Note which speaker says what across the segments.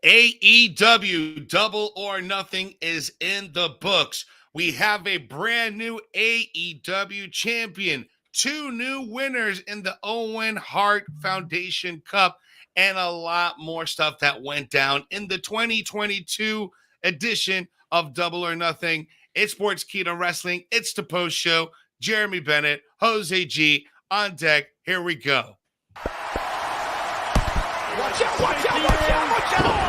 Speaker 1: AEW Double or Nothing is in the books. We have a brand new AEW champion, two new winners in the Owen Hart Foundation Cup, and a lot more stuff that went down in the 2022 edition of Double or Nothing. It's Sports Keto Wrestling. It's the post show. Jeremy Bennett, Jose G on deck. Here we go. Watch out, watch out, watch out, watch out!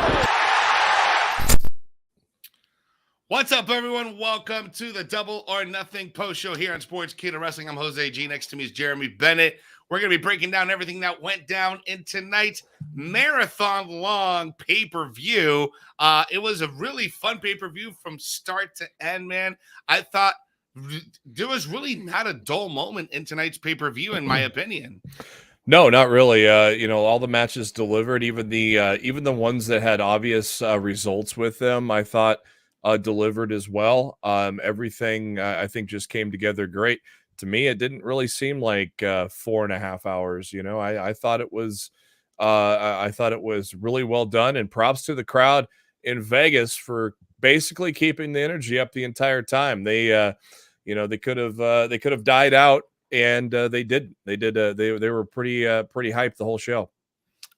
Speaker 1: What's up, everyone? Welcome to the Double or Nothing post show here on Sports Keto Wrestling. I'm Jose G. Next to me is Jeremy Bennett. We're going to be breaking down everything that went down in tonight's marathon-long pay-per-view. It was a really fun pay-per-view from start to end, man. I thought there was really not a dull moment in tonight's pay-per-view, in my opinion.
Speaker 2: No, not really. All the matches delivered, even the ones that had obvious results with them, I thought delivered as well. Everything I think just came together great. To me, it didn't really seem like 4.5 hours. I thought it was really well done, and props to the crowd in Vegas for basically keeping the energy up the entire time. They could have died out. And they did. They were pretty hyped the whole show.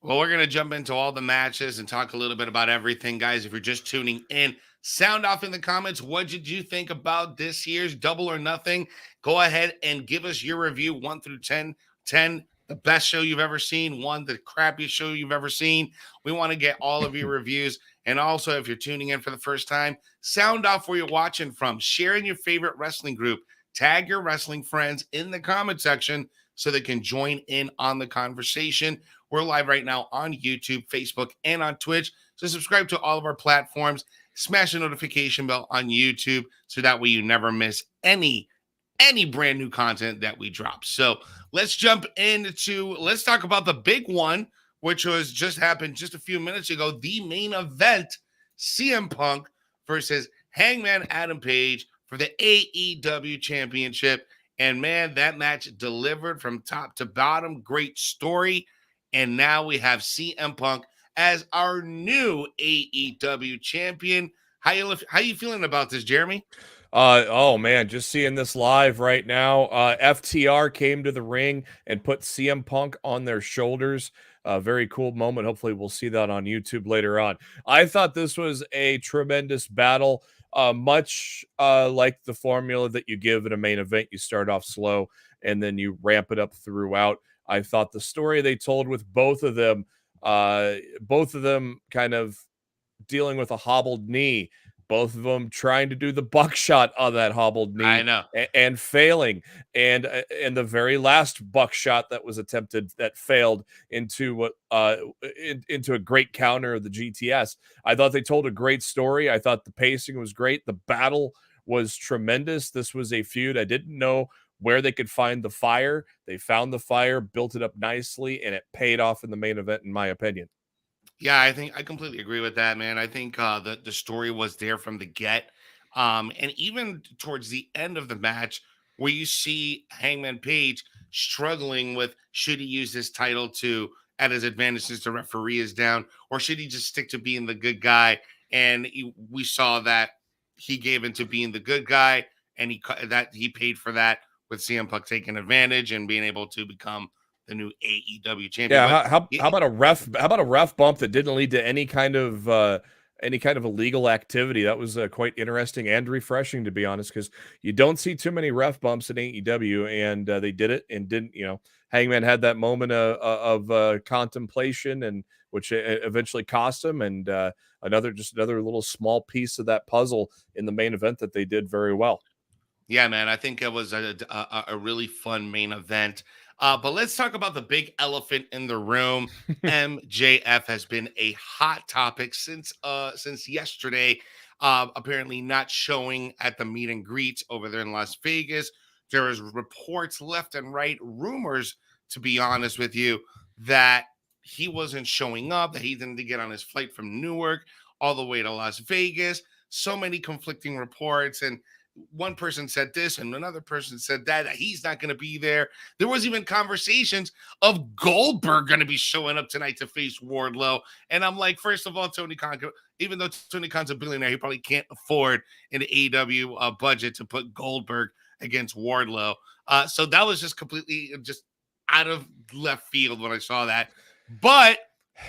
Speaker 1: Well, we're going to jump into all the matches and talk a little bit about everything, guys. If you're just tuning in, sound off in the comments. What did you think about this year's Double or Nothing? Go ahead and give us your review, 1 through 10. 10, the best show you've ever seen. 1, the crappiest show you've ever seen. We want to get all of your reviews. And also, if you're tuning in for the first time, sound off where you're watching from. Share in your favorite wrestling group. Tag your wrestling friends in the comment section so they can join in on the conversation. We're live right now on YouTube, Facebook, and on Twitch. So subscribe to all of our platforms. Smash the notification bell on YouTube so that way you never miss any brand new content that we drop. So let's jump let's talk about the big one, which was just happened just a few minutes ago. The main event, CM Punk versus Hangman Adam Page for the AEW Championship. And man, that match delivered from top to bottom. Great story. And now we have CM Punk as our new AEW champion. How you feeling about this, Jeremy?
Speaker 2: Oh man, just seeing this live right now. FTR came to the ring and put CM Punk on their shoulders. Very cool moment. Hopefully we'll see that on YouTube later on. I thought this was a tremendous battle. Much like the formula that you give in a main event, you start off slow and then you ramp it up throughout. I thought the story they told with both of them kind of dealing with a hobbled knee, both of them trying to do the buckshot on that hobbled knee,
Speaker 1: I know,
Speaker 2: and failing, and the very last buckshot that was attempted that failed into a great counter of the GTS. I thought they told a great story. I thought the pacing was great. The battle was tremendous. This was a feud I didn't know where they could find the fire. They found the fire, built it up nicely, and it paid off in the main event, in my opinion.
Speaker 1: Yeah, I think I completely agree with that, man. I think the story was there from the get. And even towards the end of the match, where you see Hangman Page struggling with should he use this title at his advantage since the referee is down, or should he just stick to being the good guy? And we saw that he gave into being the good guy, and he paid for that with CM Punk taking advantage and being able to become the new AEW champion.
Speaker 2: Yeah, how about a ref bump that didn't lead to any kind of illegal activity? That was quite interesting and refreshing, to be honest, because you don't see too many ref bumps in AEW, and they did it and didn't. Hangman had that moment of contemplation, and which eventually cost him, and another little small piece of that puzzle in the main event that they did very well.
Speaker 1: Yeah, man, I think it was a really fun main event. But let's talk about the big elephant in the room. MJF has been a hot topic since yesterday. Apparently not showing at the meet and greet over there in Las Vegas. There is reports left and right, rumors, to be honest with you, that he wasn't showing up, that he didn't get on his flight from Newark all the way to Las Vegas. So many conflicting reports, and one person said this and another person said that he's not going to be there. There was even conversations of Goldberg going to be showing up tonight to face Wardlow. And I'm like, first of all, Tony Khan, even though Tony Khan's a billionaire, he probably can't afford an AEW budget to put Goldberg against Wardlow. So that was just completely just out of left field when I saw that. But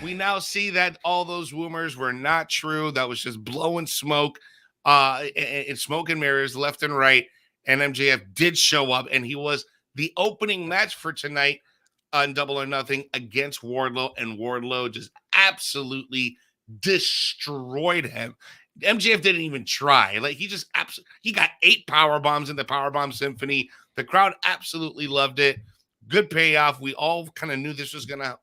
Speaker 1: we now see that all those rumors were not true. That was just blowing smoke, and smoke and mirrors left and right. And MJF did show up, and he was the opening match for tonight on Double or Nothing against Wardlow, and Wardlow just absolutely destroyed him. MJF didn't even try. Like, he got 8 power bombs in the Powerbomb Symphony. The crowd absolutely loved it. Good payoff. We all kind of knew this was gonna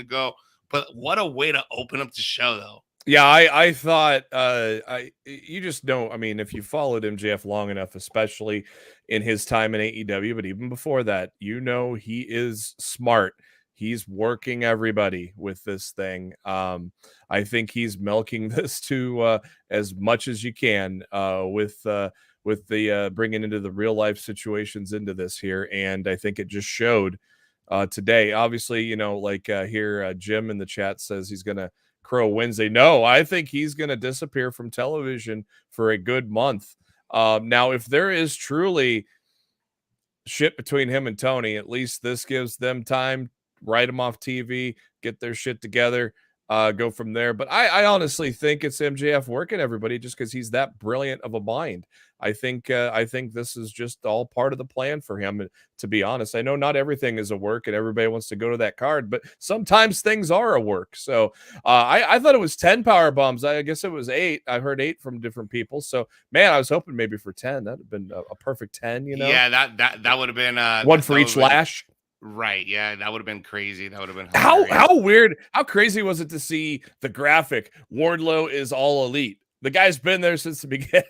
Speaker 1: go. But what a way to open up the show, though.
Speaker 2: Yeah, I thought you just know. I mean, if you followed MJF long enough, especially in his time in AEW, but even before that, you know he is smart. He's working everybody with this thing. I think he's milking this to as much as you can with the bringing into the real life situations into this here, and I think it just showed. Today, obviously, you know, like here, Jim in the chat says he's going to crow Wednesday. No, I think he's going to disappear from television for a good month. Now, if there is truly shit between him and Tony, at least this gives them time, write him off TV, get their shit together, go from there. But I honestly think it's MJF working everybody just because he's that brilliant of a mind. I think this is just all part of the plan for him. And to be honest, I know not everything is a work and everybody wants to go to that card, but sometimes things are a work. So I thought it was 10 power bombs. I guess it was 8. I heard 8 from different people. So man, I was hoping maybe for 10. That'd have been a perfect 10, you know?
Speaker 1: Yeah, that would have been
Speaker 2: one for each lash.
Speaker 1: Right. Yeah, that would have been crazy. That would have been
Speaker 2: how weird, how crazy was it to see the graphic? Wardlow is all elite. The guy's been there since the beginning.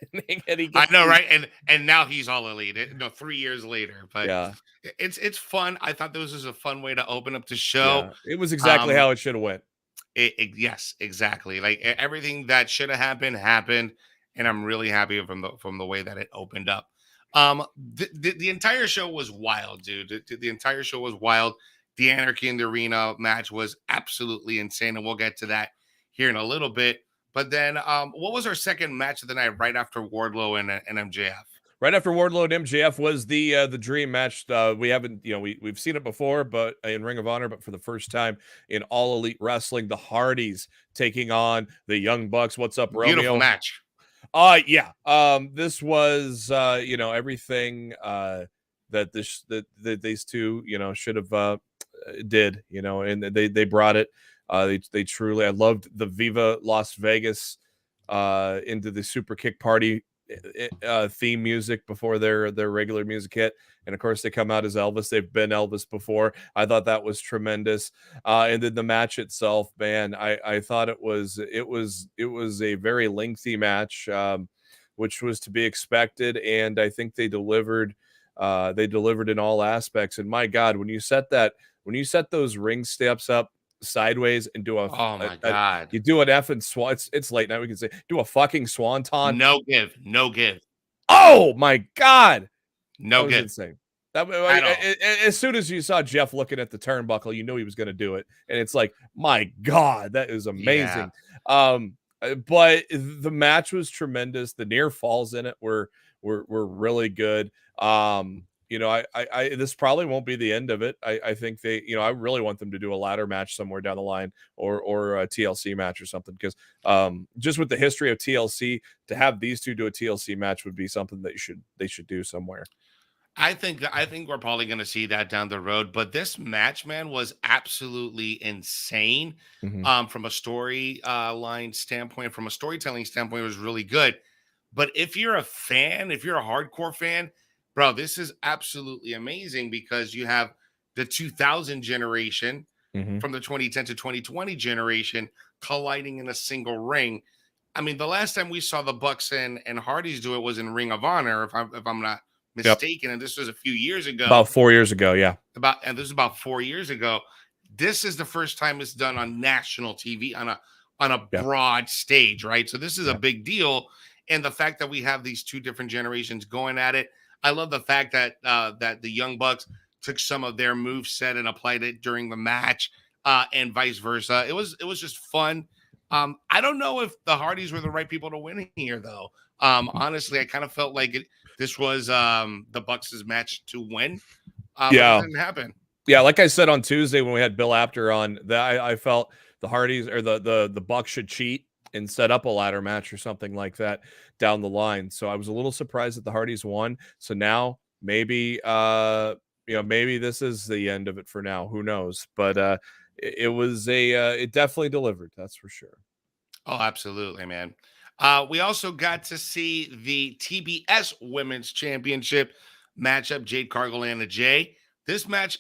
Speaker 2: And
Speaker 1: I know, right? And now he's all elite. 3 years later. But
Speaker 2: yeah,
Speaker 1: it's fun. I thought this was a fun way to open up the show.
Speaker 2: Yeah, it was exactly how it should have went.
Speaker 1: Yes, exactly. Like everything that should have happened, and I'm really happy from the way that it opened up. The entire show was wild, dude. The entire show was wild. The Anarchy in the Arena match was absolutely insane, and we'll get to that here in a little bit. But then, what was our second match of the night right after Wardlow and MJF?
Speaker 2: Right after Wardlow and MJF was the dream match. We haven't, we've seen it before, but in Ring of Honor, but for the first time in All Elite Wrestling, the Hardys taking on the Young Bucks. What's up, Romeo?
Speaker 1: Beautiful match.
Speaker 2: Yeah. This was everything that these two should have did, and they brought it. They truly, I loved the Viva Las Vegas into the Super Kick Party theme music before their regular music hit, and of course they come out as Elvis. They've been Elvis before. I thought that was tremendous. And then the match itself, man, I thought it was a very lengthy match, which was to be expected, and I think they delivered. They delivered in all aspects. And my God, when you set those ring steps up sideways and do
Speaker 1: God,
Speaker 2: you do an effing swan. It's late night. We can say do a fucking swanton.
Speaker 1: No give.
Speaker 2: Oh my God,
Speaker 1: no give.
Speaker 2: Insane. As soon as you saw Jeff looking at the turnbuckle, you knew he was going to do it, and it's like, my God, that is amazing. Yeah. But the match was tremendous. The near falls in it were really good. This probably won't be the end of it. I think they, I really want them to do a ladder match somewhere down the line or a TLC match or something, because just with the history of TLC, to have these two do a TLC match would be something that they should do somewhere.
Speaker 1: I think we're probably going to see that down the road, but this match, man, was absolutely insane. Mm-hmm. From a storyline standpoint, from a storytelling standpoint, it was really good. But if you're a hardcore fan, bro, this is absolutely amazing, because you have the 2000 generation, mm-hmm. from the 2010 to 2020 generation colliding in a single ring. I mean, the last time we saw the Bucks and Hardys do it was in Ring of Honor, if I'm not mistaken. Yep. And this was a few years ago.
Speaker 2: About 4 years ago, yeah.
Speaker 1: And this is about 4 years ago. This is the first time it's done on national TV on a broad stage, right? So this is a big deal. And the fact that we have these two different generations going at it, I love the fact that that the Young Bucks took some of their move set and applied it during the match, and vice versa. It was just fun. I don't know if the Hardys were the right people to win here, though. Honestly, I kind of felt like this was the Bucks' match to win, but it
Speaker 2: Yeah.
Speaker 1: didn't happen.
Speaker 2: Yeah, like I said on Tuesday when we had Bill Apter on, that I felt the Hardys or the Bucks should cheat and set up a ladder match or something like that down the line. So I was a little surprised that the Hardys won. So now maybe maybe this is the end of it for now. Who knows? But it definitely delivered, that's for sure.
Speaker 1: Oh, absolutely, man. We also got to see the TBS Women's Championship matchup, Jade Cargill and Jay. This match,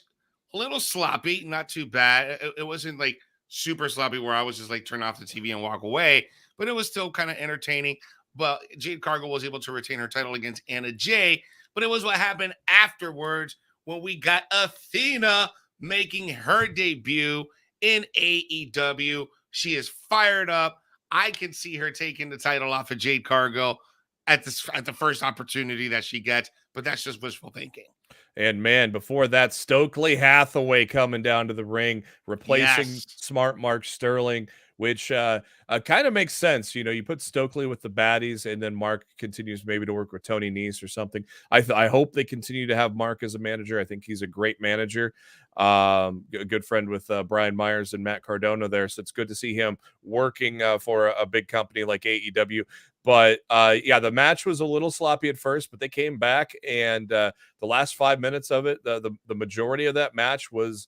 Speaker 1: a little sloppy, not too bad. It wasn't like super sloppy where I was just like turn off the TV and walk away, but it was still kind of entertaining. But Jade Cargill was able to retain her title against Anna Jay. But it was what happened afterwards when we got Athena making her debut in AEW. She is fired up. I can see her taking the title off of Jade Cargill at the first opportunity that she gets, but that's just wishful thinking.
Speaker 2: And man, before that, Stokely Hathaway coming down to the ring, replacing
Speaker 1: Yes.
Speaker 2: smart Mark Sterling, which kind of makes sense. You know, you put Stokely with the baddies, and then Mark continues maybe to work with Tony Nese or something. I hope they continue to have Mark as a manager. I think he's a great manager. A good friend with Brian Myers and Matt Cardona there, so it's good to see him working for a big company like AEW. But yeah, the match was a little sloppy at first, but they came back, and the last 5 minutes of it, the majority of that match was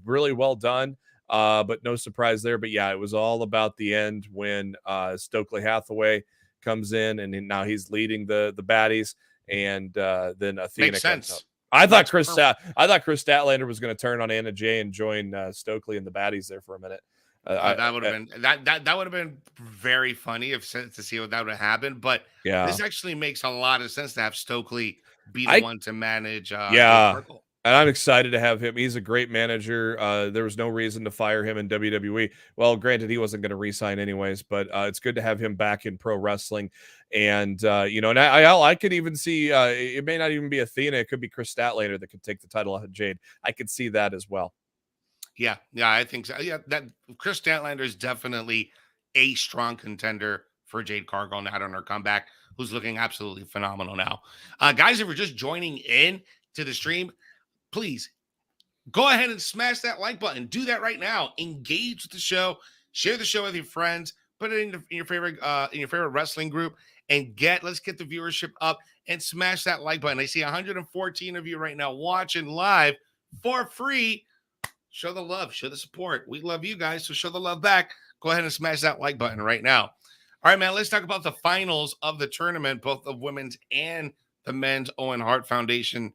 Speaker 2: really well done. But no surprise there. But yeah, it was all about the end when Stokely Hathaway comes in, and now he's leading the baddies, and then Athena
Speaker 1: Makes
Speaker 2: comes up.
Speaker 1: sense.
Speaker 2: I thought Chris Statlander was going to turn on Anna Jay and join Stokely and the baddies there for a minute.
Speaker 1: That would have been that would have been very funny if to see what that would have happened. But
Speaker 2: Yeah,
Speaker 1: this actually makes a lot of sense to have Stokely be the
Speaker 2: I
Speaker 1: one to manage Jade
Speaker 2: yeah.
Speaker 1: Cargill.
Speaker 2: And I'm excited to have him. He's a great manager. There was no reason to fire him in WWE. Well, granted, he wasn't going to re-sign anyways, but it's good to have him back in pro wrestling. And and I could even see it may not even be Athena. It could be Chris Statlander that could take the title out of Jade. I could see that as well.
Speaker 1: Yeah, I think so. Yeah, that Chris Statlander is definitely a strong contender for Jade Cargill now on her comeback, who's looking absolutely phenomenal now. Guys, if you're just joining in to the stream, please go ahead and smash that like button. Do that right now. Engage with the show. Share the show with your friends. Put it in your favorite wrestling group, and let's get the viewership up and smash that like button. I see 114 of you right now watching live for free. Show the love, show the support. We love you guys, so show the love back. Go ahead and smash that like button right now. All right, man, let's talk about the finals of the tournament, both the women's and the men's Owen Hart Foundation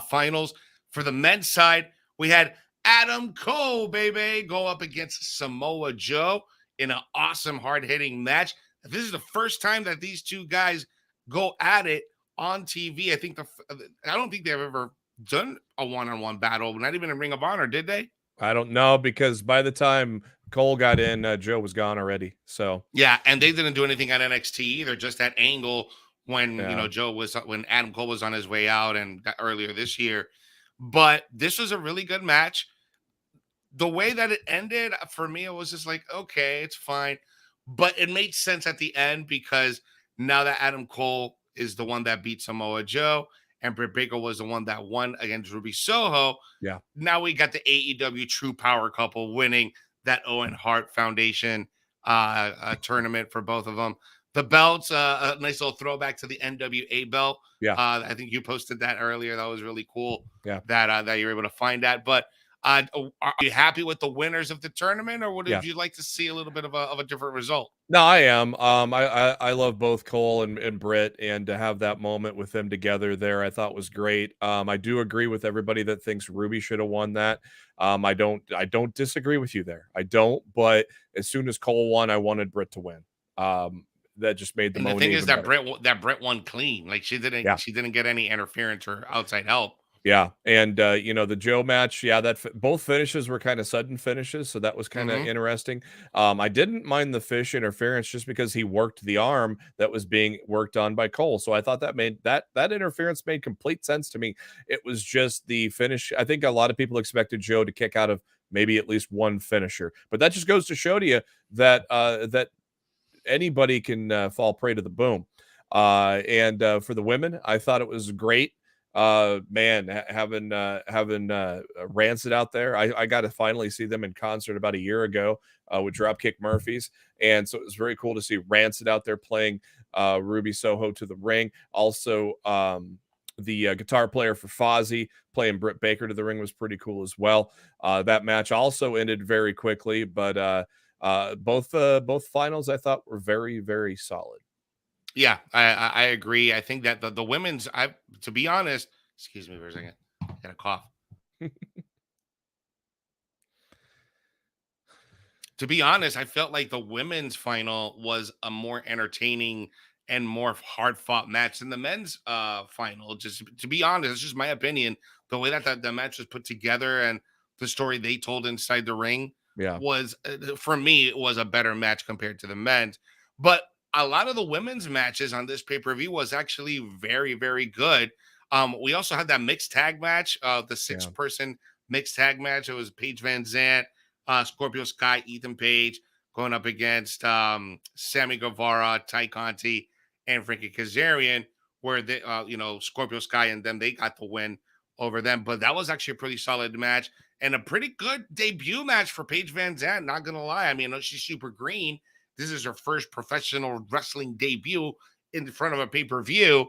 Speaker 1: finals. For the men's side, we had Adam Cole, baby, go up against Samoa Joe in an awesome, hard-hitting match. This is the first time that these two guys go at it on TV. I don't think they've ever done a one-on-one battle, not even in Ring of Honor, did they?
Speaker 2: I don't know, because by the time Cole got in, Joe was gone already. So
Speaker 1: yeah, and they didn't do anything at NXT either, just that angle when when Adam Cole was on his way out and earlier this year. But this was a really good match. The way that it ended, for me, it was just like, okay, it's fine. But it made sense at the end because now that Adam Cole is the one that beat Samoa Joe, and Britt Baker was the one that won against Ruby Soho.
Speaker 2: Yeah.
Speaker 1: Now we got the AEW True Power couple winning that Owen Hart Foundation tournament for both of them. The belts, a nice little throwback to the NWA belt.
Speaker 2: Yeah.
Speaker 1: I think you posted that earlier. That was really cool.
Speaker 2: Yeah.
Speaker 1: That you were able to find that. But are you happy with the winners of the tournament, or would you like to see a little bit of a different result?
Speaker 2: No, I am. I love both Cole and Britt, and to have that moment with them together there, I thought was great. I do agree with everybody that thinks Ruby should have won that. I don't disagree with you there. I don't. But as soon as Cole won, I wanted Britt to win. That just made the moment.
Speaker 1: The thing is that Britt won clean. Like she didn't get any interference or outside help.
Speaker 2: Yeah, and the Joe match, yeah, both finishes were kind of sudden finishes, so that was kind of
Speaker 1: Mm-hmm.
Speaker 2: interesting. I didn't mind the fish interference just because he worked the arm that was being worked on by Cole, so I thought that made that interference made complete sense to me. It was just the finish. I think a lot of people expected Joe to kick out of maybe at least one finisher, but that just goes to show to you that that anybody can fall prey to the boom. And for the women, I thought it was great. Man, having Rancid out there, I got to finally see them in concert about a year ago with Dropkick Murphys, and so it was very cool to see Rancid out there playing Ruby Soho to the ring. Also, the guitar player for Fozzy playing Britt Baker to the ring was pretty cool as well. That match also ended very quickly, but both finals I thought were very, very solid.
Speaker 1: Yeah, I agree. I think that the women's, to be honest, excuse me for a second, got a cough. To be honest, I felt like the women's final was a more entertaining and more hard fought match than the men's final. Just to be honest, it's just my opinion. The way that the match was put together and the story they told inside the ring
Speaker 2: Yeah,
Speaker 1: was, for me, it was a better match compared to the men's. But a lot of the women's matches on this pay per view was actually very, very good. We also had that mixed tag match, the six
Speaker 2: yeah.
Speaker 1: person mixed tag match. It was Paige Van Zant, Scorpio Sky, Ethan Page going up against Sammy Guevara, Ty Conti, and Frankie Kazarian, where they, Scorpio Sky and them, they got the win over them. But that was actually a pretty solid match and a pretty good debut match for Paige Van Zandt. Not gonna lie, I mean, I know she's super green. This is her first professional wrestling debut in front of a pay per view,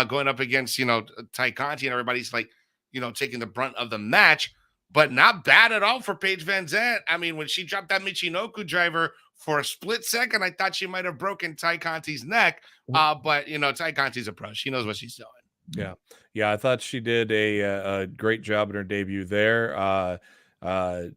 Speaker 1: going up against Ty Conti, and everybody's like, taking the brunt of the match, but not bad at all for Paige Van Zandt. I mean, when she dropped that Michinoku driver for a split second, I thought she might have broken Ty Conti's neck. But Ty Conti's a pro; she knows what she's doing.
Speaker 2: Yeah, yeah, I thought she did a great job in her debut there. Uh,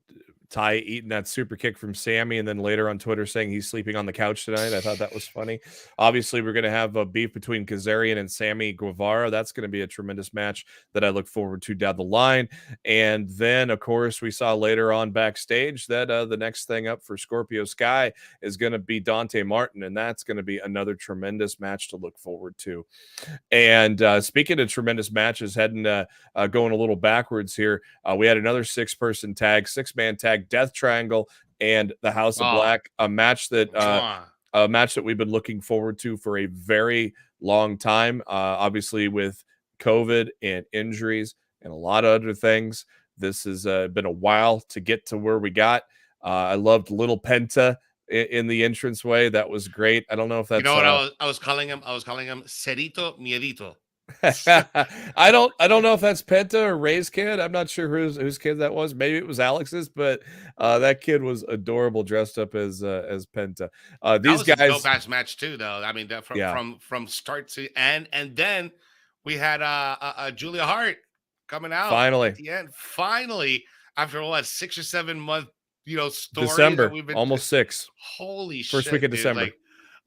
Speaker 2: Ty eating that super kick from Sammy, and then later on Twitter saying he's sleeping on the couch tonight. I thought that was funny. Obviously, we're going to have a beef between Kazarian and Sammy Guevara. That's going to be a tremendous match that I look forward to down the line. And then, of course, we saw later on backstage that the next thing up for Scorpio Sky is going to be Dante Martin, and that's going to be another tremendous match to look forward to. And speaking of tremendous matches, heading going a little backwards here, we had another six-man tag, Death Triangle and the House of
Speaker 1: Oh,
Speaker 2: Black, a match that we've been looking forward to for a very long time. Obviously, with COVID and injuries and a lot of other things, this has been a while to get to where we got. I loved Little Penta in the entranceway. That was great. I don't know if
Speaker 1: you
Speaker 2: that's
Speaker 1: know what I was calling him? I was calling him Cerito Miedito.
Speaker 2: I don't know if that's Penta or Ray's kid. I'm not sure whose kid that was. Maybe it was Alex's, but that kid was adorable dressed up as Penta.
Speaker 1: That
Speaker 2: These
Speaker 1: was a dope
Speaker 2: guys,
Speaker 1: ass match too, though. I mean, that from
Speaker 2: yeah,
Speaker 1: from start to end, and then we had Julia Hart coming out at
Speaker 2: finally
Speaker 1: the end. Finally, after what 6 or 7 month story that
Speaker 2: December,
Speaker 1: we've been.
Speaker 2: almost six,
Speaker 1: Holy
Speaker 2: first week
Speaker 1: shit,
Speaker 2: of
Speaker 1: dude!
Speaker 2: December,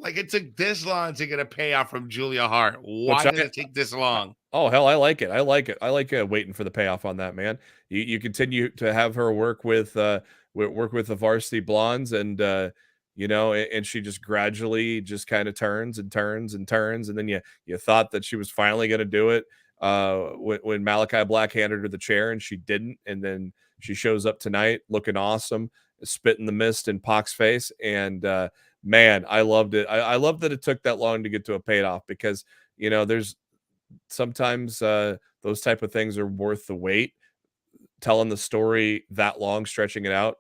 Speaker 1: Like it took this long to get a payoff from Julia Hart.
Speaker 2: which
Speaker 1: Why did it take this long?
Speaker 2: oh hell, I like it. I like it. I like waiting for the payoff on that, man. You continue to have her work with the Varsity Blondes, and and she just gradually just kind of turns and turns and turns, and then you thought that she was finally going to do it when Malachi Black handed her the chair, and she didn't, and then she shows up tonight looking awesome, spitting the mist in Pac's face, and man, I loved it. I love that it took that long to get to a payoff, because there's sometimes those type of things are worth the wait. Telling the story that long, stretching it out,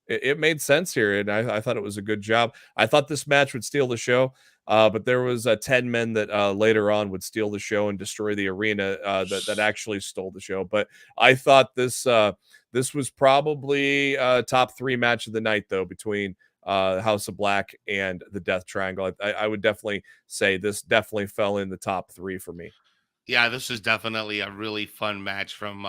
Speaker 2: it made sense here, and I thought it was a good job. I thought this match would steal the show, but there was 10 men that later on would steal the show and destroy the arena that actually stole the show. But I thought this was probably top 3 match of the night, though, between House of Black and the Death Triangle. I would definitely say this definitely fell in the top 3 for me.
Speaker 1: Yeah, this is definitely a really fun match from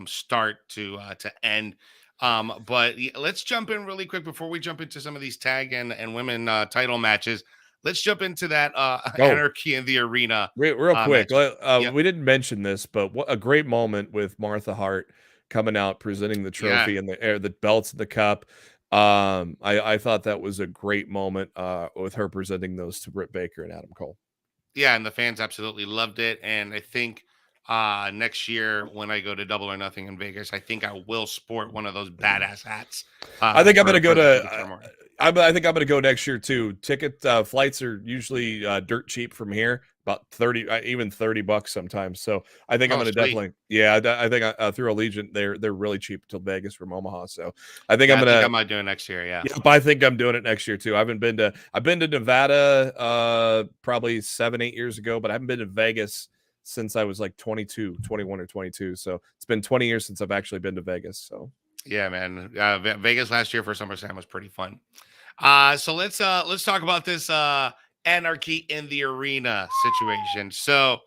Speaker 1: start to end. But let's jump in really quick before we jump into some of these tag and women title matches. let's jump into that
Speaker 2: Go.
Speaker 1: Anarchy in the Arena.
Speaker 2: Real quick,
Speaker 1: Yep.
Speaker 2: we didn't mention this, but what a great moment with Martha Hart coming out, presenting the trophy and the belts and the cup. I thought that was a great moment with her presenting those to Britt Baker and Adam Cole.
Speaker 1: Yeah, and the fans absolutely loved it. And I think next year when I go to Double or Nothing in Vegas, I think I will sport one of those badass hats.
Speaker 2: I think I'm going to go to. I think I'm going to go next year too. Ticket flights are usually dirt cheap from here, about 30, even $30 sometimes. So I think I'm going to definitely. Yeah, I think through Allegiant they're really cheap till Vegas from Omaha. So I think I
Speaker 1: might do it next year. Yeah.
Speaker 2: Yep, I think I'm doing it next year too. I've been to Nevada probably 7-8 years ago, but I haven't been to Vegas since I was like 21 or 22. So it's been 20 years since I've actually been to Vegas. So
Speaker 1: yeah, man. Vegas last year for SummerSlam was pretty fun. So let's talk about this Anarchy in the Arena situation. So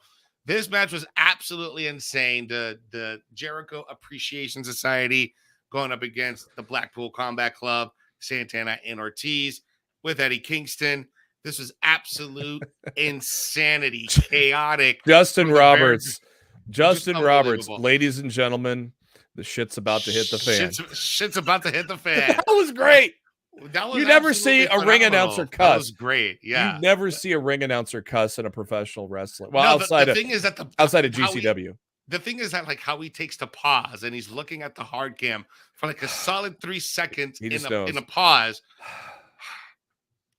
Speaker 1: this match was absolutely insane. The Jericho Appreciation Society going up against the Blackpool Combat Club, Santana and Ortiz with Eddie Kingston. This was absolute insanity, chaotic.
Speaker 2: Justin Roberts, ladies and gentlemen, the shit's about to hit the fan.
Speaker 1: Shit's about to hit the fan.
Speaker 2: That was great. You never see a ring announcer cuss.
Speaker 1: That was great. Yeah.
Speaker 2: You never see a ring announcer cuss in a professional wrestling. Well, outside of GCW.
Speaker 1: The thing is that like how he takes the pause and he's looking at the hard cam for like a solid 3 seconds in a pause.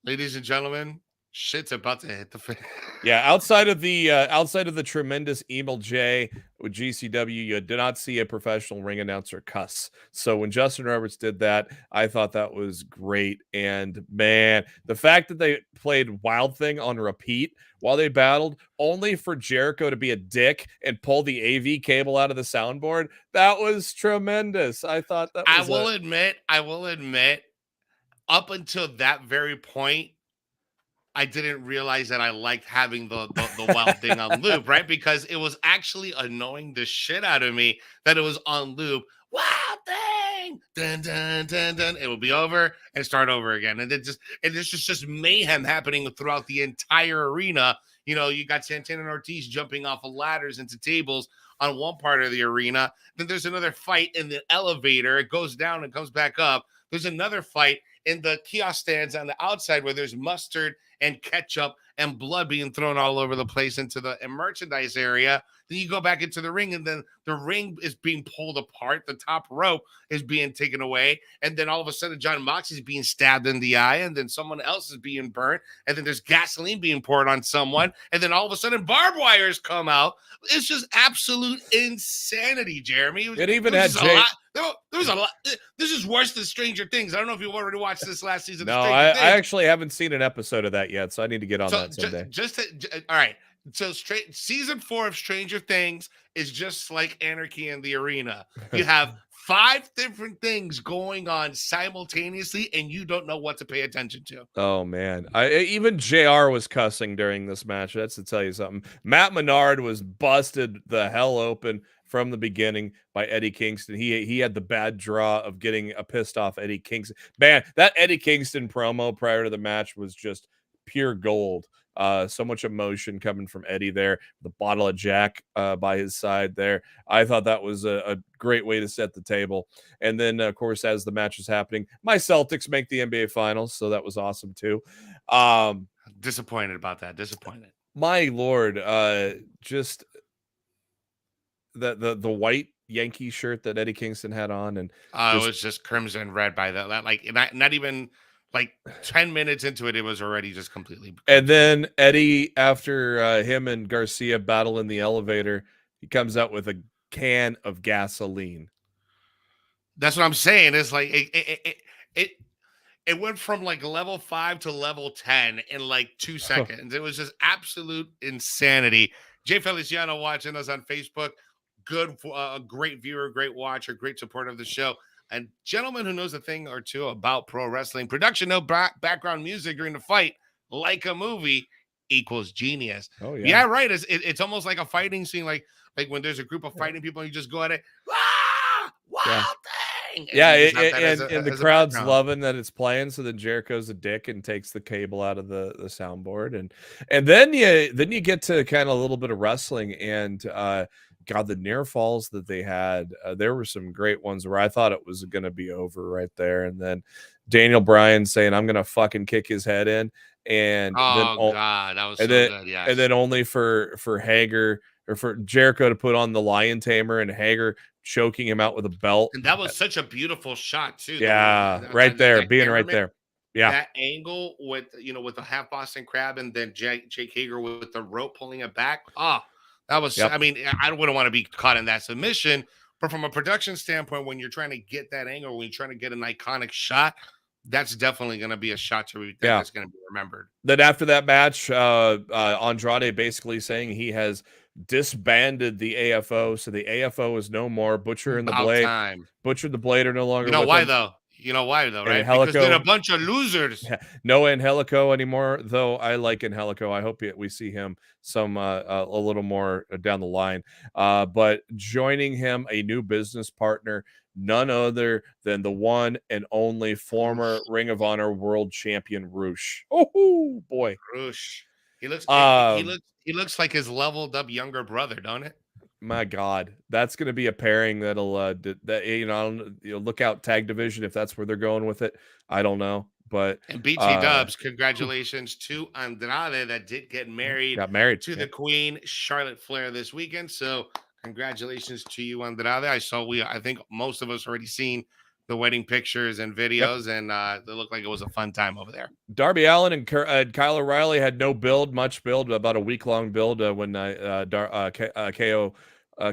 Speaker 1: Ladies and gentlemen, shit's about to hit the fan.
Speaker 2: Yeah, outside of the tremendous Emil J with GCW, you did not see a professional ring announcer cuss. So when Justin Roberts did that, I thought that was great. And man, the fact that they played Wild Thing on repeat while they battled, only for Jericho to be a dick and pull the AV cable out of the soundboard, that was tremendous. I thought that was
Speaker 1: I will admit, up until that very point, I didn't realize that I liked having the Wild Thing on loop, right? Because it was actually annoying the shit out of me that it was on loop. Wild Thing, dun dun dun dun. It will be over and start over again, and it's just mayhem happening throughout the entire arena. You know, you got Santana and Ortiz jumping off of ladders into tables on one part of the arena. Then there's another fight in the elevator. It goes down and comes back up. There's another fight in the kiosk stands on the outside where there's mustard and ketchup and blood being thrown all over the place into the merchandise area. Then you go back into the ring, and then the ring is being pulled apart. The top rope is being taken away. And then all of a sudden, John Moxley's being stabbed in the eye, and then someone else is being burnt. And then there's gasoline being poured on someone. And then all of a sudden, barbed wires come out. It's just absolute insanity, Jeremy.
Speaker 2: It even had Jay.
Speaker 1: There was a lot. This is worse than Stranger Things. I don't know if you've already watched this last season.
Speaker 2: No, I actually haven't seen an episode of that yet, so I need to get on that someday.
Speaker 1: All right. So season 4 of Stranger Things is just like Anarchy in the Arena. You have 5 different things going on simultaneously, and you don't know what to pay attention to.
Speaker 2: Oh man, even JR was cussing during this match. That's to tell you something. Matt Menard was busted the hell open from the beginning by Eddie Kingston. He had the bad draw of getting a pissed off Eddie Kingston. Man, that Eddie Kingston promo prior to the match was just pure gold. So much emotion coming from Eddie there. The bottle of Jack by his side there. I thought that was a great way to set the table. And then, of course, as the match is happening, my Celtics make the NBA Finals, so that was awesome too.
Speaker 1: Disappointed about that. Disappointed.
Speaker 2: My Lord, just the white Yankee shirt that Eddie Kingston had on, and
Speaker 1: it was just crimson red by that. Like not even. Like 10 minutes into it, it was already just completely.
Speaker 2: And then Eddie, after him and Garcia battle in the elevator, he comes out with a can of gasoline.
Speaker 1: That's what I'm saying. It's like it went from like level 5 to level 10 in like 2 seconds. It was just absolute insanity. Jay Feliciano watching us on Facebook. Good, great viewer, great watcher, great supporter of the show. And gentleman who knows a thing or two about pro wrestling, production, no background music during the fight, like a movie, equals genius.
Speaker 2: Oh yeah,
Speaker 1: yeah, right. It's almost like a fighting scene, like when there's a group of fighting people, and you just go at it, wild bang, and
Speaker 2: Yeah,
Speaker 1: you just have that
Speaker 2: and the
Speaker 1: as a
Speaker 2: crowd's
Speaker 1: background.
Speaker 2: loving that it's playing. So then Jericho's a dick and takes the cable out of the soundboard, and then you get to kind of a little bit of wrestling, and God, the near falls that they had, there were some great ones where I thought it was going to be over right there, and then Daniel Bryan saying, "I'm going to fucking kick his head in," and then
Speaker 1: Oh God, that was
Speaker 2: and
Speaker 1: so
Speaker 2: then
Speaker 1: good.
Speaker 2: and
Speaker 1: Yes.
Speaker 2: then only for Hager or for Jericho to put on the lion tamer and Hager choking him out with a belt.
Speaker 1: And that was such a beautiful shot too.
Speaker 2: Yeah, right there,
Speaker 1: That
Speaker 2: being right
Speaker 1: cameraman,
Speaker 2: there. Yeah,
Speaker 1: that angle with with the half Boston crab, and then Jake Hager with the rope pulling it back. Ah, that was.
Speaker 2: yep.
Speaker 1: I mean, I wouldn't want to be caught in that submission, but from a production standpoint, when you're trying to get that angle, when you're trying to get an iconic shot, that's definitely going to be a shot
Speaker 2: Yeah.
Speaker 1: that's going to be remembered.
Speaker 2: Then after that match, Andrade basically saying he has disbanded the AFO, so the AFO is no more.
Speaker 1: About time.
Speaker 2: Butcher and the Blade are no
Speaker 1: You
Speaker 2: longer
Speaker 1: know
Speaker 2: with
Speaker 1: why
Speaker 2: him,
Speaker 1: though? You know why though,
Speaker 2: and
Speaker 1: right? Because they're a
Speaker 2: Angelico.
Speaker 1: bunch of losers.
Speaker 2: No Angelico anymore, though. I like Angelico. I hope we see him some a little more down the line. But joining him, a new business partner, none other than the one and only former Ring of Honor World Champion Roosh. Oh boy.
Speaker 1: Roosh.
Speaker 2: Um,
Speaker 1: He looks like his leveled up younger brother, don't it?
Speaker 2: my God, that's going to be a pairing that'll that look out tag division if that's where they're going with it. I don't know, but
Speaker 1: And BT Dubs, congratulations to Andrade that did get married
Speaker 2: got married.
Speaker 1: to
Speaker 2: Yeah.
Speaker 1: the Queen, Charlotte Flair, this weekend. So congratulations to you, Andrade. I think most of us already seen the wedding pictures and
Speaker 2: Yep.
Speaker 1: videos, and it looked like it was a fun time over there.
Speaker 2: Darby Allin and Kyle O'Reilly had no much build, about a week-long build when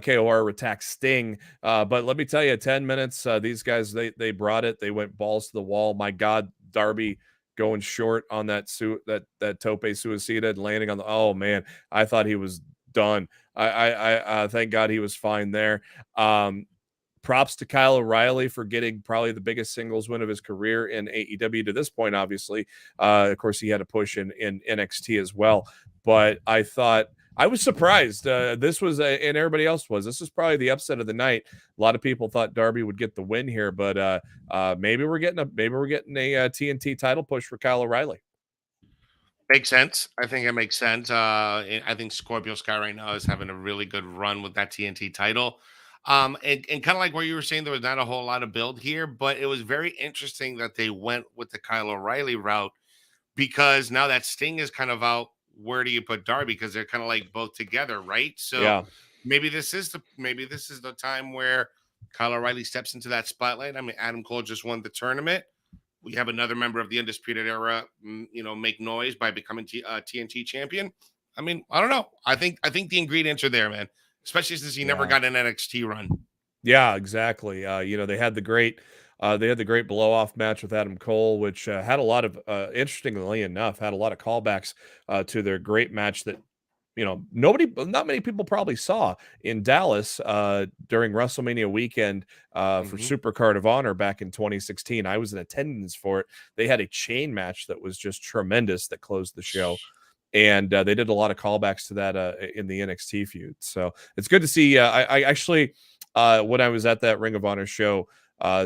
Speaker 2: KOR attacked Sting. But let me tell you, 10 minutes, these guys, they brought it. They went balls to the wall. My God, Darby going short on that tope suicida and landing on the, oh man, I thought he was done. I thank God he was fine there. Props to Kyle O'Reilly for getting probably the biggest singles win of his career in AEW to this point, obviously. Of course, he had a push in NXT as well. But I thought, I was surprised. This was, and everybody else was. This is probably the upset of the night. A lot of people thought Darby would get the win here, but maybe we're getting a TNT title push for Kyle O'Reilly.
Speaker 1: Makes sense. I think it makes sense. I think Scorpio Sky right now is having a really good run with that TNT title. And kind of like what you were saying, there was not a whole lot of build here, but it was very interesting that they went with the Kyle O'Reilly route, because now that Sting is kind of out, where do you put Darby? Because they're kind of like both together, right? So
Speaker 2: Yeah.
Speaker 1: maybe this is the time where Kyle O'Reilly steps into that spotlight. I mean, Adam Cole just won the tournament. We have another member of the Undisputed Era, make noise by becoming TNT champion. I mean, I don't know. I think the ingredients are there, man. Especially since he never
Speaker 2: Yeah.
Speaker 1: got an NXT run.
Speaker 2: Yeah, exactly. They had the great blow off match with Adam Cole, which had a lot of interestingly enough, had a lot of callbacks to their great match that not many people probably saw in Dallas during WrestleMania weekend for Supercard of Honor back in 2016. I was in attendance for it. They had a chain match that was just tremendous that closed the show. And they did a lot of callbacks to that in the NXT feud. So it's good to see. I actually, when I was at that Ring of Honor show,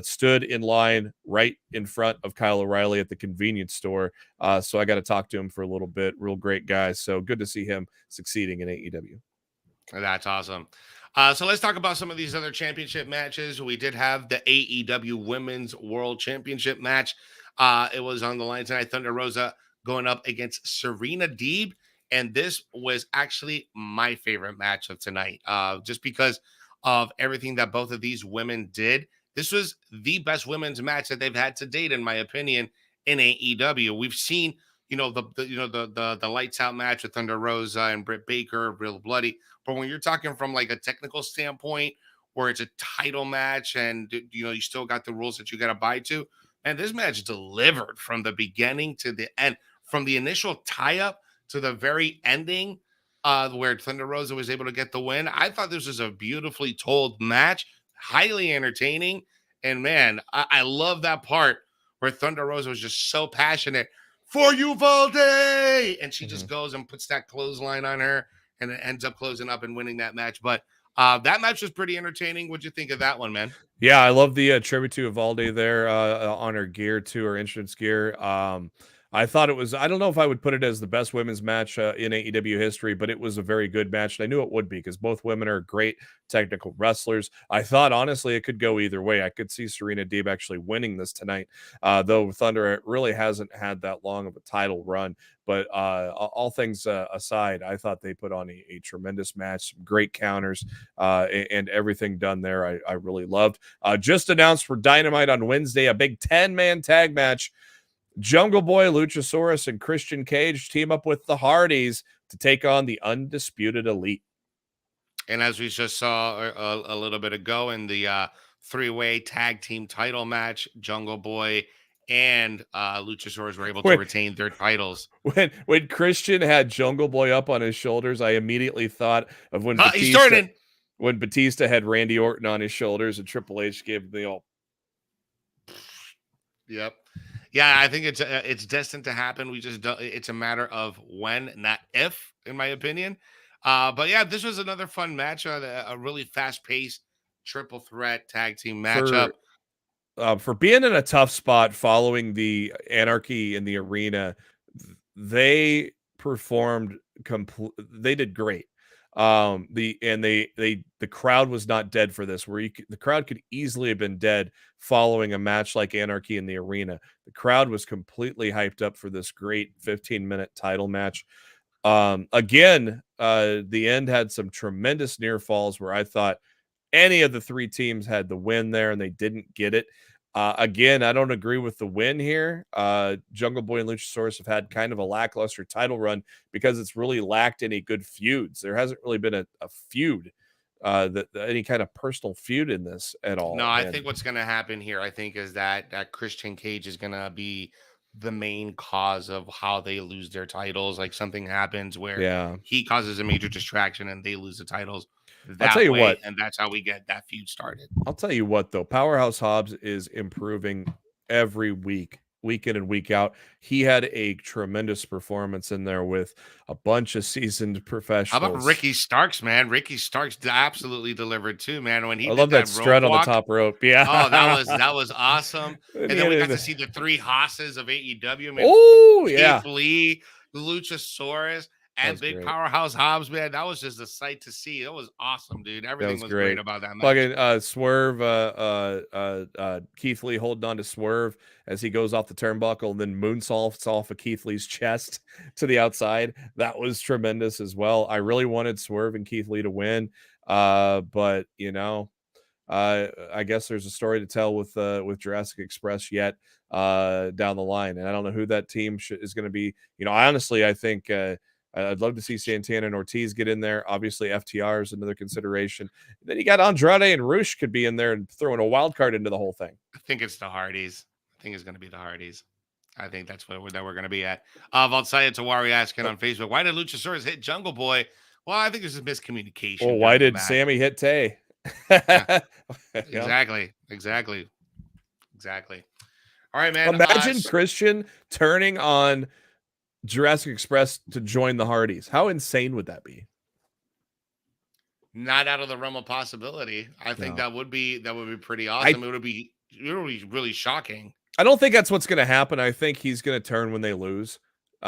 Speaker 2: stood in line right in front of Kyle O'Reilly at the convenience store. So I got to talk to him for a little bit. Real great guy. So good to see him succeeding in AEW.
Speaker 1: That's awesome. So let's talk about some of these other championship matches. We did have the AEW Women's World Championship match. It was on the line tonight. Thunder Rosa going up against Serena Deeb. And this was actually my favorite match of tonight, just because of everything that both of these women did. This was the best women's match that they've had to date, in my opinion, in AEW. We've seen, the lights out match with Thunder Rosa and Britt Baker, real bloody. But when you're talking from like a technical standpoint, where it's a title match and you still got the rules that you got to buy to, and this match delivered from the beginning to the end, from the initial tie-up to the very ending, where Thunder Rosa was able to get the win. I thought this was a beautifully told match, highly entertaining. And man, I love that part where Thunder Rosa was just so passionate for Uvalde. And she just goes and puts that clothesline on her, and it ends up closing up and winning that match. But that match was pretty entertaining. What'd you think of that one, man?
Speaker 2: Yeah, I love the tribute to Evalde there on her gear too, her entrance gear. I thought it was, I don't know if I would put it as the best women's match in AEW history, but it was a very good match. And I knew it would be because both women are great technical wrestlers. I thought, honestly, it could go either way. I could see Serena Deeb actually winning this tonight, though Thunder really hasn't had that long of a title run. But all things aside, I thought they put on a tremendous match, some great counters, and everything done there. I really loved. Just announced for Dynamite on Wednesday, a big 10-man tag match. Jungle Boy, Luchasaurus, and Christian Cage team up with the Hardys to take on the Undisputed Elite.
Speaker 1: And as we just saw a little bit ago in the three-way tag team title match, Jungle Boy and Luchasaurus were able to retain their titles.
Speaker 2: When Christian had Jungle Boy up on his shoulders, I immediately thought of when Batista had Randy Orton on his shoulders and Triple H gave him the old.
Speaker 1: Yep. Yeah, I think it's destined to happen. We just don't, it's a matter of when, not if, in my opinion. But yeah, this was another fun match, a really fast-paced triple threat tag team matchup.
Speaker 2: For being in a tough spot following the anarchy in the arena, they performed they did great. The crowd was not dead for this, where the crowd could easily have been dead following a match like Anarchy in the arena. The crowd was completely hyped up for this great 15-minute title match. Again, the end had some tremendous near falls where I thought any of the three teams had the win there and they didn't get it. Again, I don't agree with the win here. Jungle Boy and Luchasaurus have had kind of a lackluster title run because it's really lacked any good feuds. There hasn't really been a feud, any kind of personal feud in this at all.
Speaker 1: No, I think what's going to happen here, I think, is that Christian Cage is going to be the main cause of how they lose their titles. Like something happens where he causes a major distraction and they lose the titles.
Speaker 2: I'll tell you what,
Speaker 1: and that's how we get that feud started.
Speaker 2: I'll tell you what, though, Powerhouse Hobbs is improving every week in and week out. He had a tremendous performance in there with a bunch of seasoned professionals.
Speaker 1: How about Ricky Starks, man? Ricky Starks absolutely delivered too, man. When he
Speaker 2: I love that strut on the top rope. Yeah.
Speaker 1: Oh, that was awesome. And then we got to see the three Hosses of AEW.
Speaker 2: Man,
Speaker 1: Keith Lee, Luchasaurus, and Big Powerhouse Hobbs, man. That was just a sight to see. That was awesome, dude. Everything was great about that match.
Speaker 2: Fucking Swerve, Keith Lee holding on to Swerve as he goes off the turnbuckle and then moonsaults off of Keith Lee's chest to the outside. That was tremendous as well. I really wanted Swerve and Keith Lee to win, but you know, I guess there's a story to tell with Jurassic Express yet down the line, and I don't know who that team is going to be. You know, I think. I'd love to see Santana and Ortiz get in there. Obviously, FTR is another consideration. Then you got Andrade and Rush could be in there and throwing a wild card into the whole thing.
Speaker 1: I think it's the Hardys. I think it's going to be the Hardys. I think that's where we're going to be at. Valsaya Tawari asking on Facebook, why did Luchasaurus hit Jungle Boy? Well, I think there's a miscommunication.
Speaker 2: Well, why did Sammy hit Tay?
Speaker 1: Yeah. Exactly. All right, man.
Speaker 2: Imagine Christian turning on Jurassic Express to join the Hardys. How insane would that be?
Speaker 1: Not out of the realm of possibility. I think that would be pretty awesome. It would be really shocking.
Speaker 2: I don't think that's what's going to happen. I think he's going to turn when they lose.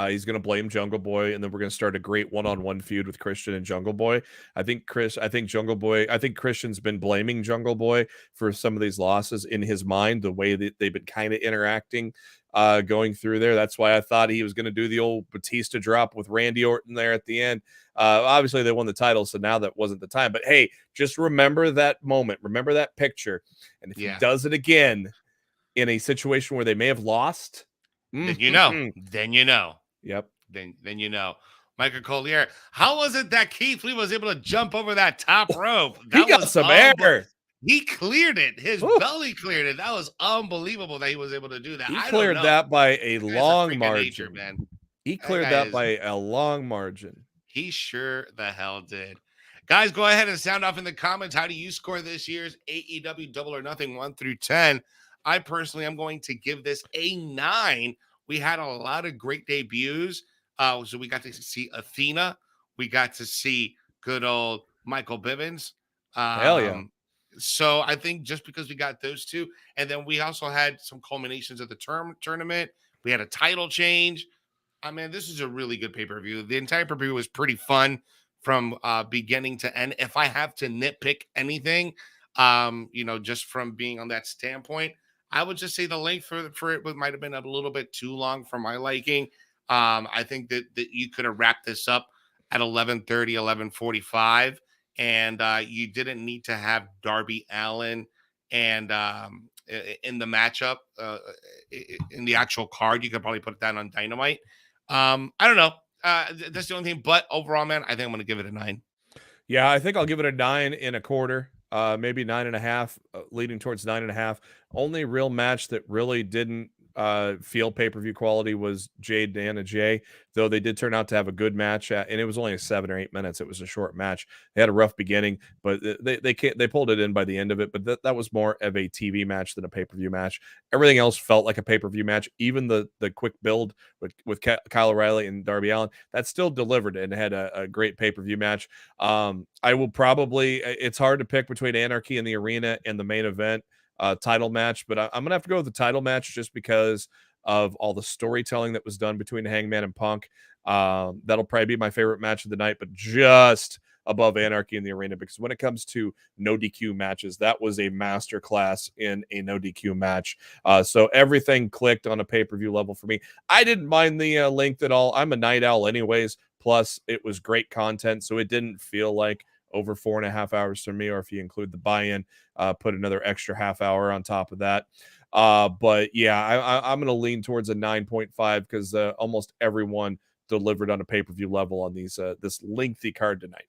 Speaker 2: He's going to blame Jungle Boy, and then we're going to start a great one-on-one feud with Christian and Jungle Boy. I think Christian's been blaming Jungle Boy for some of these losses in his mind, the way that they've been kind of interacting going through there. That's why I thought he was going to do the old Batista drop with Randy Orton there at the end. Obviously, they won the title, so now that wasn't the time. But hey, just remember that moment. Remember that picture. And if he does it again in a situation where they may have lost,
Speaker 1: then you know. Then you know.
Speaker 2: Yep.
Speaker 1: Then you know. Michael Collier, how was it that Keith Lee was able to jump over that top rope?
Speaker 2: He got some air.
Speaker 1: He cleared it. His belly cleared it. That was unbelievable that he was able to do that.
Speaker 2: He cleared that by a long margin, man. He cleared that by a long margin.
Speaker 1: He sure the hell did. Guys, go ahead and sound off in the comments. How do you score this year's AEW Double or Nothing 1 through 10? I personally am going to give this a 9. We had a lot of great debuts. So we got to see Athena. We got to see good old Michael Bivens.
Speaker 2: Hell yeah.
Speaker 1: So I think just because we got those two, and then we also had some culminations of the tournament, we had a title change. I mean, this is a really good pay-per-view. The entire pay-per-view was pretty fun from beginning to end. If I have to nitpick anything, just from being on that standpoint, I would just say the length for it might have been a little bit too long for my liking. I think that you could have wrapped this up at 11:30, 11:45, and you didn't need to have Darby Allin and in the matchup in the actual card. You could probably put that on Dynamite. I don't know. That's the only thing. But overall, man, I think I'm going to give it a 9.
Speaker 2: Yeah, I think I'll give it a 9.25, maybe 9.5, leading towards 9.5. Only real match that really didn't feel pay-per-view quality was Jade and Anna Jay, though they did turn out to have a good match, and it was only 7 or 8 minutes. It was a short match. They had a rough beginning, but they pulled it in by the end of it. But that was more of a TV match than a pay-per-view match. Everything else felt like a pay-per-view match. Even the quick build with Kyle O'Reilly and Darby Allin, that still delivered and had a great pay-per-view match. I will probably, it's hard to pick between Anarchy in the Arena and the main event title match, but I'm gonna have to go with the title match just because of all the storytelling that was done between Hangman and Punk. That'll probably be my favorite match of the night, but just above Anarchy in the Arena, because when it comes to no DQ matches, that was a masterclass in a no DQ match. So everything clicked on a pay-per-view level for me. I didn't mind the length at all. I'm a night owl anyways. Plus, it was great content, so it didn't feel like over 4.5 hours for me, or if you include the buy-in, put another extra half hour on top of that. But yeah, I'm going to lean towards a 9.5 because almost everyone delivered on a pay-per-view level on these this lengthy card tonight.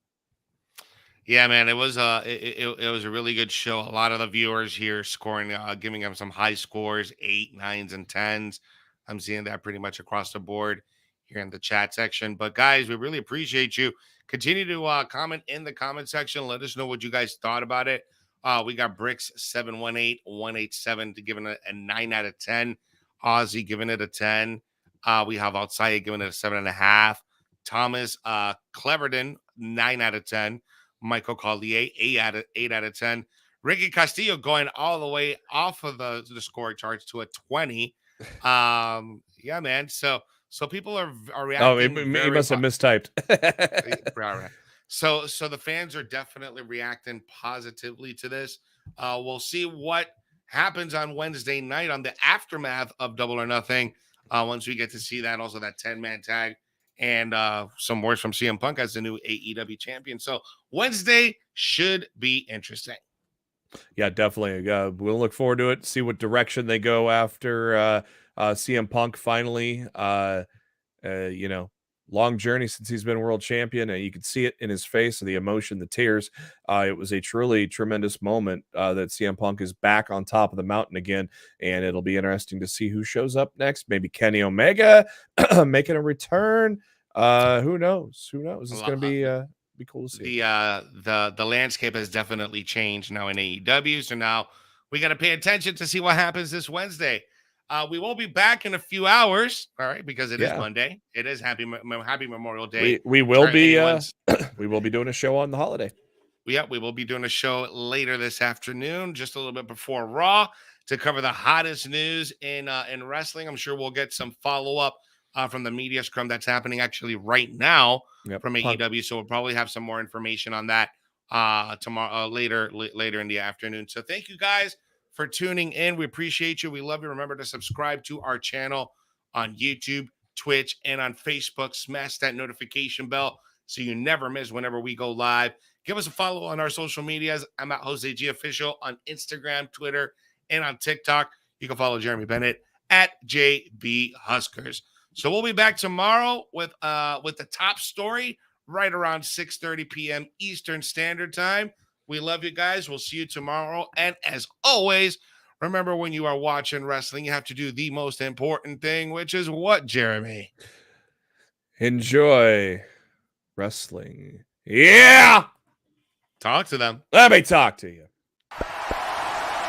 Speaker 1: Yeah, man, it was it was a really good show. A lot of the viewers here scoring, giving them some high scores, 8, 9s, and 10s. I'm seeing that pretty much across the board here in the chat section. But guys, we really appreciate you. Continue to comment in the comment section. Let us know what you guys thought about it. We got Bricks 718187 to giving it a 9 out of 10. Ozzy giving it a 10. We have Outside giving it a 7.5. Thomas Cleverton 9 out of 10. Michael Collier 8 out of 10. Ricky Castillo going all the way off of the score charts to a 20. Yeah, man. So people are reacting.
Speaker 2: Oh, he must have mistyped.
Speaker 1: So the fans are definitely reacting positively to this. We'll see what happens on Wednesday night on the aftermath of Double or Nothing. Once we get to see that, also that 10-man tag and some words from CM Punk as the new AEW champion. So Wednesday should be interesting.
Speaker 2: Yeah, definitely. We'll look forward to it. See what direction they go after CM Punk finally. Long journey since he's been world champion, and you could see it in his face, the emotion, the tears. It was a truly tremendous moment that CM Punk is back on top of the mountain again, and it'll be interesting to see who shows up next. Maybe Kenny Omega making a return. Who knows? It's going to be cool to see.
Speaker 1: The landscape has definitely changed now in AEW, so now we got to pay attention to see what happens this Wednesday. We won't be back in a few hours, all right, because it is Monday. It is Happy Memorial Day.
Speaker 2: We will be we will be doing a show on the holiday.
Speaker 1: Yeah, we will be doing a show later this afternoon, just a little bit before Raw, to cover the hottest news in wrestling. I'm sure we'll get some follow-up from the media scrum that's happening actually right now from AEW. So we'll probably have some more information on that tomorrow, later in the afternoon. So thank you guys for tuning in. We appreciate you. We love you. Remember to subscribe to our channel on YouTube, Twitch, and on Facebook. Smash that notification bell so you never miss whenever we go live. Give us a follow on our social medias. I'm at Jose G Official on Instagram, Twitter, and on TikTok. You can follow Jeremy Bennett at JB Huskers. So we'll be back tomorrow with the top story right around 6:30 p.m. Eastern Standard Time. We love you guys. We'll see you tomorrow. And as always, remember, when you are watching wrestling, you have to do the most important thing, which is what, Jeremy?
Speaker 2: Enjoy wrestling. Yeah!
Speaker 1: Talk to them.
Speaker 2: Let me talk to you.